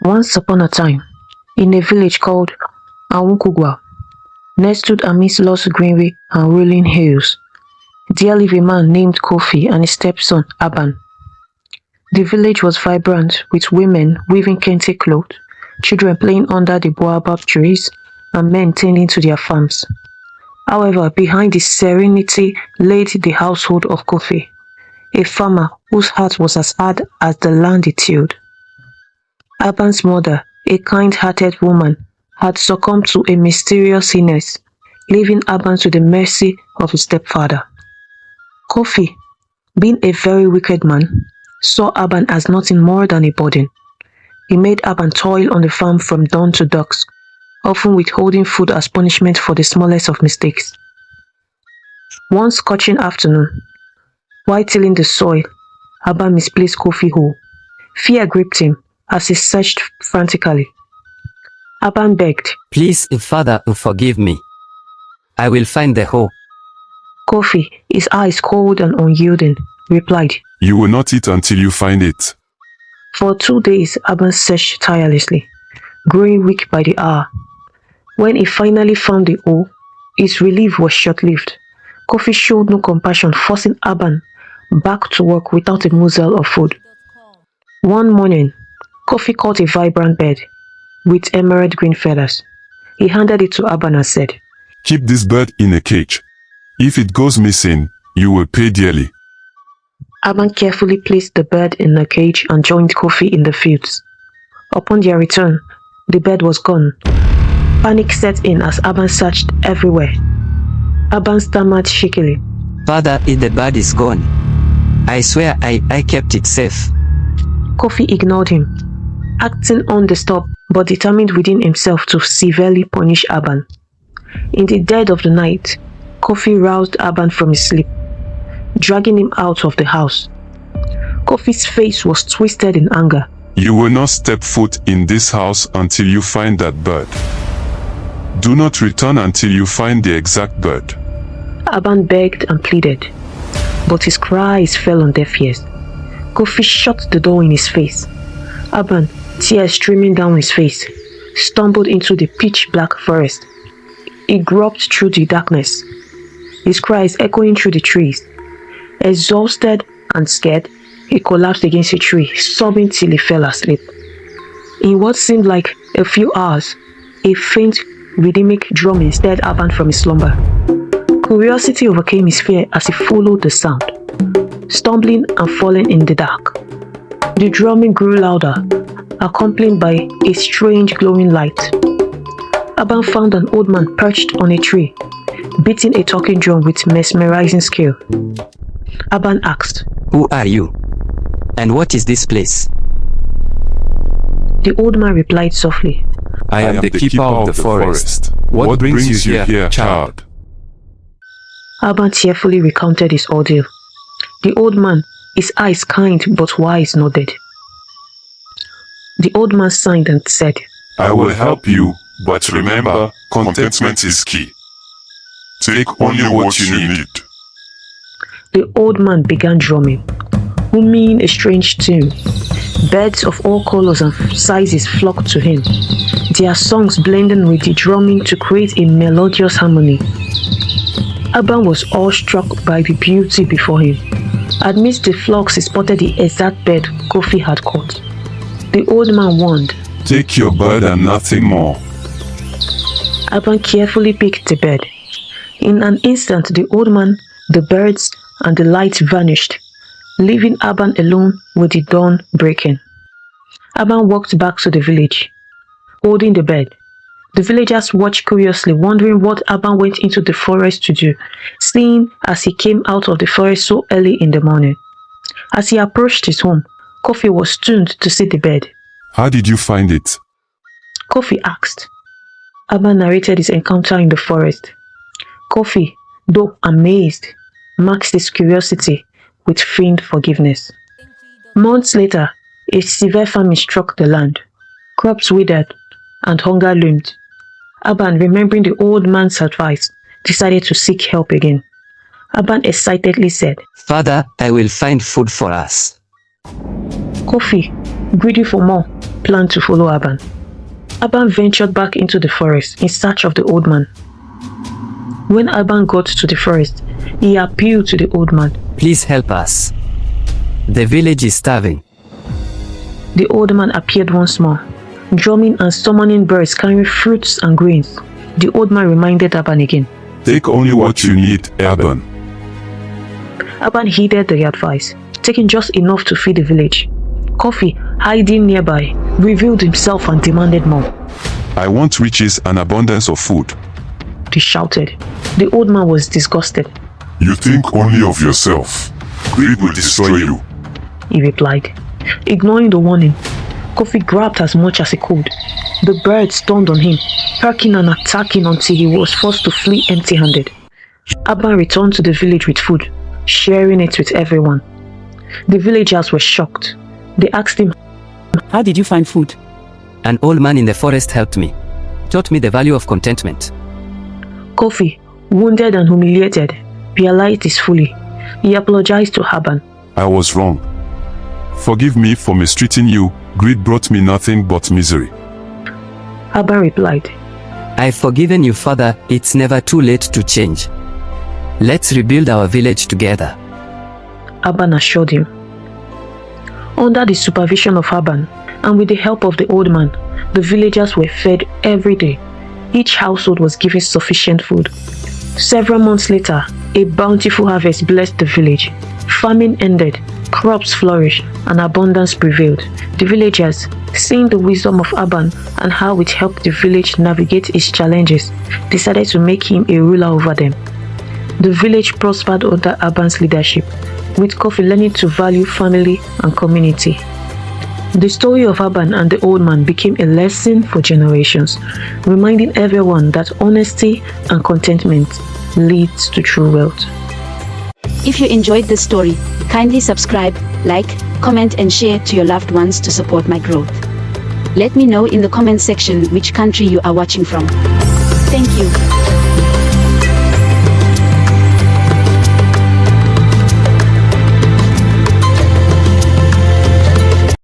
Once upon a time, in a village called Awunkugwa, nestled amidst lush greenery and rolling hills, there lived a man named Kofi and his stepson Aban. The village was vibrant with women weaving kente cloth, children playing under the baobab trees, and men tending to their farms. However, behind the serenity lay the household of Kofi, a farmer whose heart was as hard as the land he tilled. Aban's mother, a kind-hearted woman, had succumbed to a mysterious illness, leaving Aban to the mercy of his stepfather. Kofi, being a very wicked man, saw Aban as nothing more than a burden. He made Aban toil on the farm from dawn to dusk, often withholding food as punishment for the smallest of mistakes. One scorching afternoon, while tilling the soil, Aban misplaced Kofi whole. Fear gripped him as he searched frantically. Aban begged, "Please, Father, forgive me. I will find the hole." Kofi, his eyes cold and unyielding, replied, "You will not eat until you find it." For 2 days, Aban searched tirelessly, growing weak by the hour. When he finally found the hole, his relief was short-lived. Kofi showed no compassion, forcing Aban back to work without a morsel of food. One morning, Kofi caught a vibrant bird with emerald green feathers. He handed it to Aban and said, "Keep this bird in a cage. If it goes missing, you will pay dearly." Aban carefully placed the bird in a cage and joined Kofi in the fields. Upon their return, the bird was gone. Panic set in as Aban searched everywhere. Aban stammered shakily, "Father, if the bird is gone, I swear I kept it safe." Kofi ignored him, acting undisturbed but determined within himself to severely punish Aban. In the dead of the night, Kofi roused Aban from his sleep, dragging him out of the house. Kofi's face was twisted in anger. "You will not step foot in this house until you find that bird. Do not return until you find the exact bird." Aban begged and pleaded, but his cries fell on deaf ears. Kofi shut the door in his face. Aban, tears streaming down his face, stumbled into the pitch-black forest. He groped through the darkness, his cries echoing through the trees. Exhausted and scared, he collapsed against a tree, sobbing till he fell asleep. In what seemed like a few hours, a faint, rhythmic drumming stirred Aban from his slumber. Curiosity overcame his fear as he followed the sound, stumbling and falling in the dark. The drumming grew louder, accompanied by a strange glowing light. Aban found an old man perched on a tree, beating a talking drum with mesmerizing skill. Aban asked, "Who are you? And what is this place?" The old man replied softly, "I am the keeper of the forest. What brings you here, child?" Aban tearfully recounted his ordeal. The old man, his eyes kind but wise, nodded. The old man sighed and said, "I will help you, but remember, contentment is key. Take only what you need." The old man began drumming, humming a strange tune. Birds of all colors and sizes flocked to him, their songs blending with the drumming to create a melodious harmony. Aban was awestruck by the beauty before him. Amidst the flocks he spotted the exact bird Kofi had caught. The old man warned, "Take your bird and nothing more." Aban carefully picked the bird. In an instant, the old man, the birds, and the light vanished, leaving Aban alone with the dawn breaking. Aban walked back to the village, holding the bird. The villagers watched curiously, wondering what Aban went into the forest to do, seeing as he came out of the forest so early in the morning. As he approached his home, Kofi was stunned to see the bird. "How did you find it?" Kofi asked. Aban narrated his encounter in the forest. Kofi, though amazed, maxed his curiosity with feigned forgiveness. Months later, a severe famine struck the land. Crops withered and hunger loomed. Aban, remembering the old man's advice, decided to seek help again. Aban excitedly said, "Father, I will find food for us." Kofi, greedy for more, planned to follow Aban. Aban ventured back into the forest in search of the old man. When Aban got to the forest, he appealed to the old man. Please help us. The village is starving. The old man appeared once more, drumming and summoning birds carrying fruits and grains. The old man reminded Aban again. Take only what you need, Aban. Aban heeded the advice, taking just enough to feed the village. Kofi, hiding nearby, revealed himself and demanded more. I want riches and abundance of food. He shouted. The old man was disgusted. You think only of yourself. Greed will destroy you. He replied. Ignoring the warning, Kofi grabbed as much as he could. The birds turned on him, perking and attacking until he was forced to flee empty-handed. Aban returned to the village with food, sharing it with everyone. The villagers were shocked. They asked him, How did you find food? An old man in the forest helped me, taught me the value of contentment. Kofi, wounded and humiliated, realized this fully. He apologized to Aban. I was wrong. Forgive me for mistreating you. Greed brought me nothing but misery. Aban replied, I've forgiven you, father. It's never too late to change. Let's rebuild our village together. Aban assured him. Under the supervision of Aban, and with the help of the old man, the villagers were fed every day. Each household was given sufficient food. Several months later, a bountiful harvest blessed the village. Famine ended, crops flourished, and abundance prevailed. The villagers, seeing the wisdom of Aban and how it helped the village navigate its challenges, decided to make him a ruler over them. The village prospered under Aban's leadership, with Kofi learning to value family and community. The story of Aban and the old man became a lesson for generations, reminding everyone that honesty and contentment leads to true wealth. If you enjoyed this story, kindly subscribe, like, comment and share to your loved ones to support my growth. Let me know in the comment section which country you are watching from. Thank you.